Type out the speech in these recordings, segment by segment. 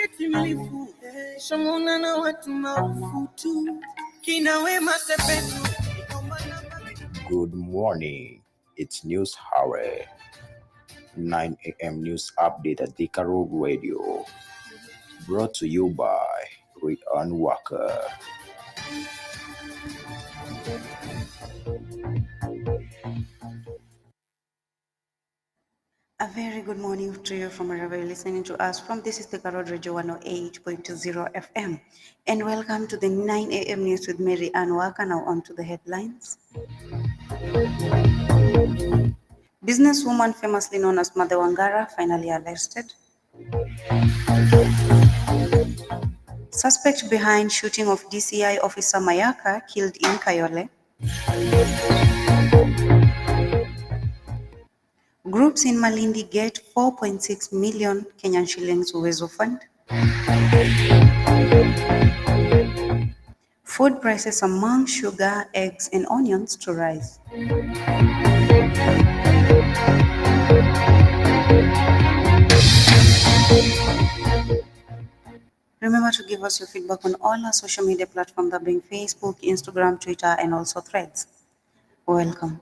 timilifu shomona na watu maarufu tu kina Wema Sepetu. Good morning. It's News Hour. 9 a.m. news update at Thika Road Radio. Brought to you by Rian Walker. A very good morning to you from wherever you're listening to us from. This is the Road Radio 108.20 FM. And welcome to the 9 a.m. news with Mary Ann Walker. Now on to the headlines. Businesswoman famously known as Mother Wangara finally arrested. Suspect behind shooting of DCI officer Mayaka killed in Kayole. Groups in Malindi get 4.6 million Kenyan shillings Uwezo Fund. Food prices among sugar, eggs, and onions to rise. Remember to give us your feedback on all our social media platforms, that being Facebook, Instagram, Twitter, and also Threads. Welcome.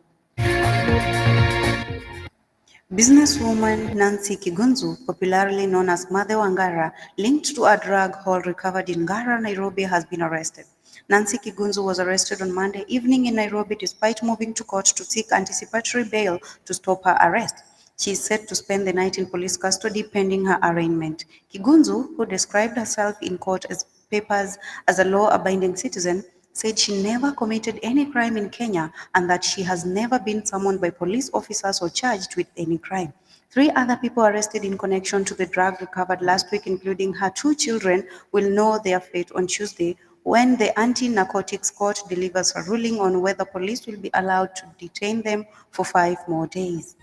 Businesswoman Nancy Kigunzu, popularly known as Mother Wangara, linked to a drug haul recovered in Ngara, Nairobi, has been arrested. Nancy Kigunzu was arrested on Monday evening in Nairobi despite moving to court to seek anticipatory bail to stop her arrest. She is set to spend the night in police custody pending her arraignment. Kigunzu, who described herself in court papers as a law-abiding citizen, said she never committed any crime in Kenya and that she has never been summoned by police officers or charged with any crime. 3 other people arrested in connection to the drug recovered last week, including her 2 children, will know their fate on Tuesday when the Anti-Narcotics Court delivers a ruling on whether police will be allowed to detain them for 5 more days.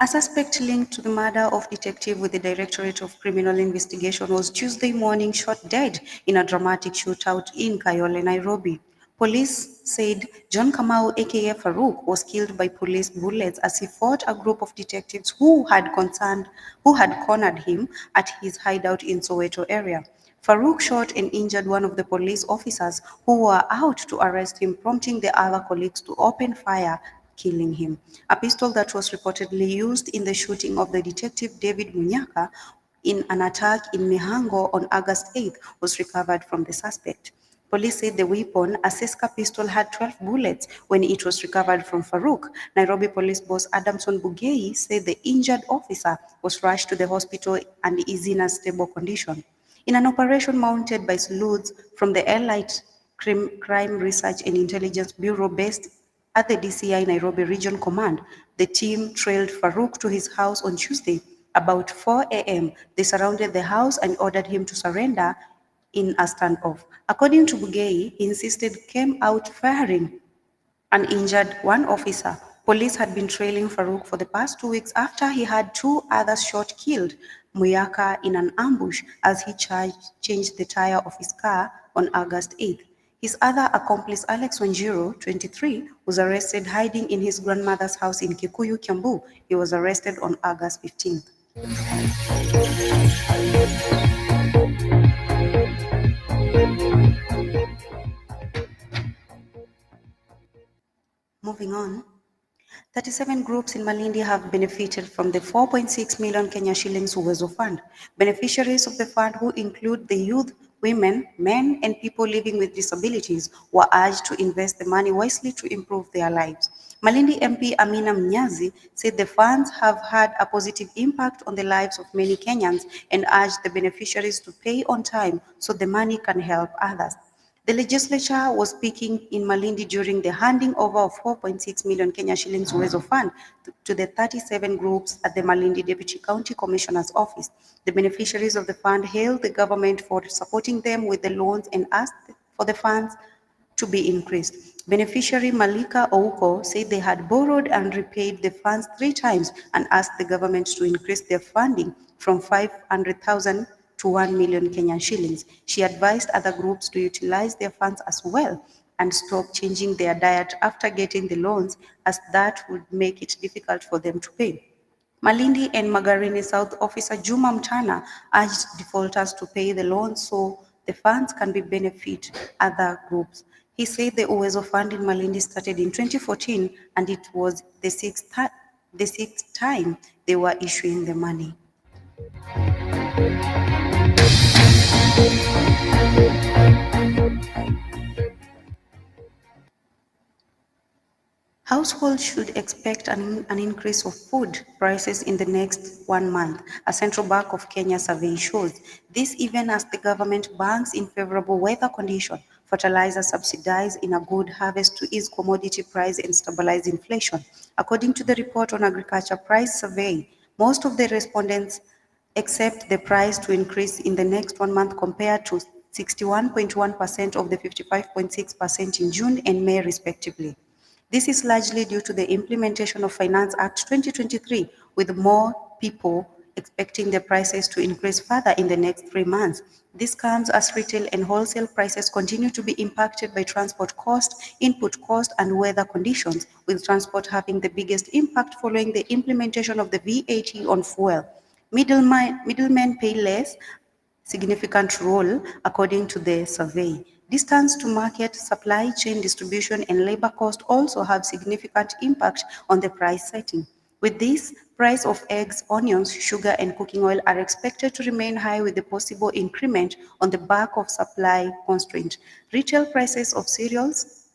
A suspect linked to the murder of detective with the Directorate of Criminal Investigation was Tuesday morning shot dead in a dramatic shootout in Kayole, Nairobi. Police said John Kamau, aka Farouk, was killed by police bullets as he fought a group of detectives who had cornered him at his hideout in Soweto area. Farouk shot and injured one of the police officers who were out to arrest him, prompting the other colleagues to open fire, killing him. A pistol that was reportedly used in the shooting of the detective David Munyaka in an attack in Mihango on August 8th was recovered from the suspect. Police said the weapon, a Seska pistol, had 12 bullets when it was recovered from Farouk. Nairobi Police Boss Adamson Bugei said the injured officer was rushed to the hospital and is in a stable condition. In an operation mounted by sleuths from the Elite Crime Research and Intelligence Bureau based at the DCI Nairobi Region Command, the team trailed Farouk to his house on Tuesday. About 4 a.m., they surrounded the house and ordered him to surrender in a standoff. According to Bugei, he insisted came out firing and injured one officer. Police had been trailing Farouk for the past 2 weeks after he had 2 others shot killed Muyaka in an ambush as he changed the tire of his car on August 8th. His other accomplice, Alex Wanjiru, 23, was arrested hiding in his grandmother's house in Kikuyu, Kiambu. He was arrested on August 15th. Moving on. 37 groups in Malindi have benefited from the 4.6 million Kenya shillings Uwezo Fund. Beneficiaries of the fund, who include the youth, women, men, and people living with disabilities, were urged to invest the money wisely to improve their lives. Malindi MP Amina Mnyazi said the funds have had a positive impact on the lives of many Kenyans and urged the beneficiaries to pay on time so the money can help others. The legislature was speaking in Malindi during the handing over of 4.6 million Kenya shillings Uwezo Fund to the 37 groups at the Malindi Deputy County Commissioner's Office. The beneficiaries of the fund hailed the government for supporting them with the loans and asked for the funds to be increased. Beneficiary Malika Ouko said they had borrowed and repaid the funds 3 times and asked the government to increase their funding from 500,000 to 1 million Kenyan shillings. She advised other groups to utilize their funds as well. and stop changing their diet after getting the loans, as that would make it difficult for them to pay. Malindi and Magarini South Officer Juma Mtana urged defaulters to pay the loans so the funds can be benefit other groups. He said the Uwezo Fund in Malindi started in 2014 and it was the sixth time they were issuing the money. Households should expect an increase of food prices in the next 1 month, a Central Bank of Kenya survey shows. This even as the government banks in favorable weather conditions, fertilizer subsidized in a good harvest to ease commodity price and stabilize inflation. According to the report on agriculture price survey, most of the respondents expect the price to increase in the next 1 month compared to 61.1% of the 55.6% in June and May respectively. This is largely due to the implementation of Finance Act 2023, with more people expecting the prices to increase further in the next 3 months. This comes as retail and wholesale prices continue to be impacted by transport cost, input cost, and weather conditions, with transport having the biggest impact following the implementation of the VAT on fuel. Middlemen pay less, significant role according to the survey. Distance to market, supply chain distribution, and labor cost also have significant impact on the price setting. With this, price of eggs, onions, sugar, and cooking oil are expected to remain high with a possible increment on the back of supply constraint. Retail prices of cereals,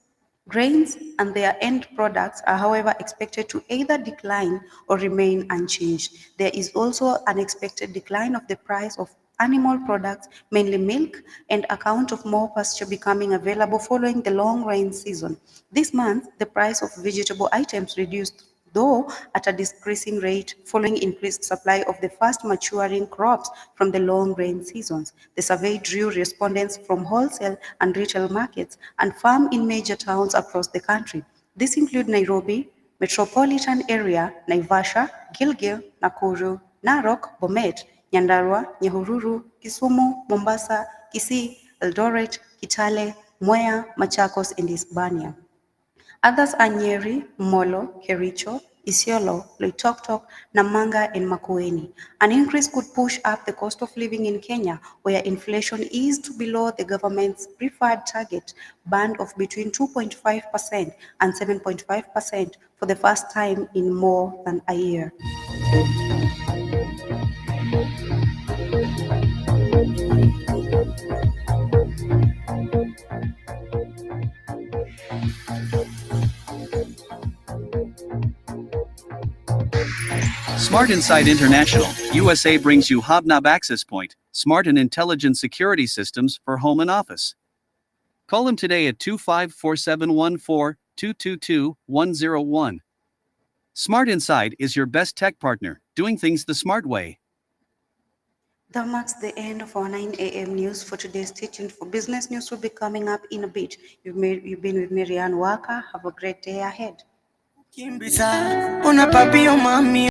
grains and their end products are, however, expected to either decline or remain unchanged. There is also an expected decline of the price of animal products, mainly milk, and account of more pasture becoming available following the long rain season. This month, the price of vegetable items reduced, though at a decreasing rate following increased supply of the fast maturing crops from the long rain seasons. The survey drew respondents from wholesale and retail markets and farm in major towns across the country. This include Nairobi, metropolitan area, Naivasha, Gilgil, Nakuru, Narok, Bomet, Nyandarua, Nyahururu, Kisumu, Mombasa, Kisii, Eldoret, Kitale, Mwea, Machakos, and Hispania. Others are Nyeri, Molo, Kericho, Isiolo, Loitoktok, Namanga, and Makueni. An increase could push up the cost of living in Kenya, where inflation is to below the government's preferred target band of between 2.5% and 7.5% for the first time in more than a year. Smart Insight International, USA brings you Hobnob Access Point, smart and intelligent security systems for home and office. Call him today at 254714-222-101. Smart Insight is your best tech partner, doing things the smart way. That marks the end of our 9 a.m. news for today. Stay tuned for business news will be coming up in a bit. You've been with Marianne Walker. Have a great day ahead. Kimbisa, una papi o mami.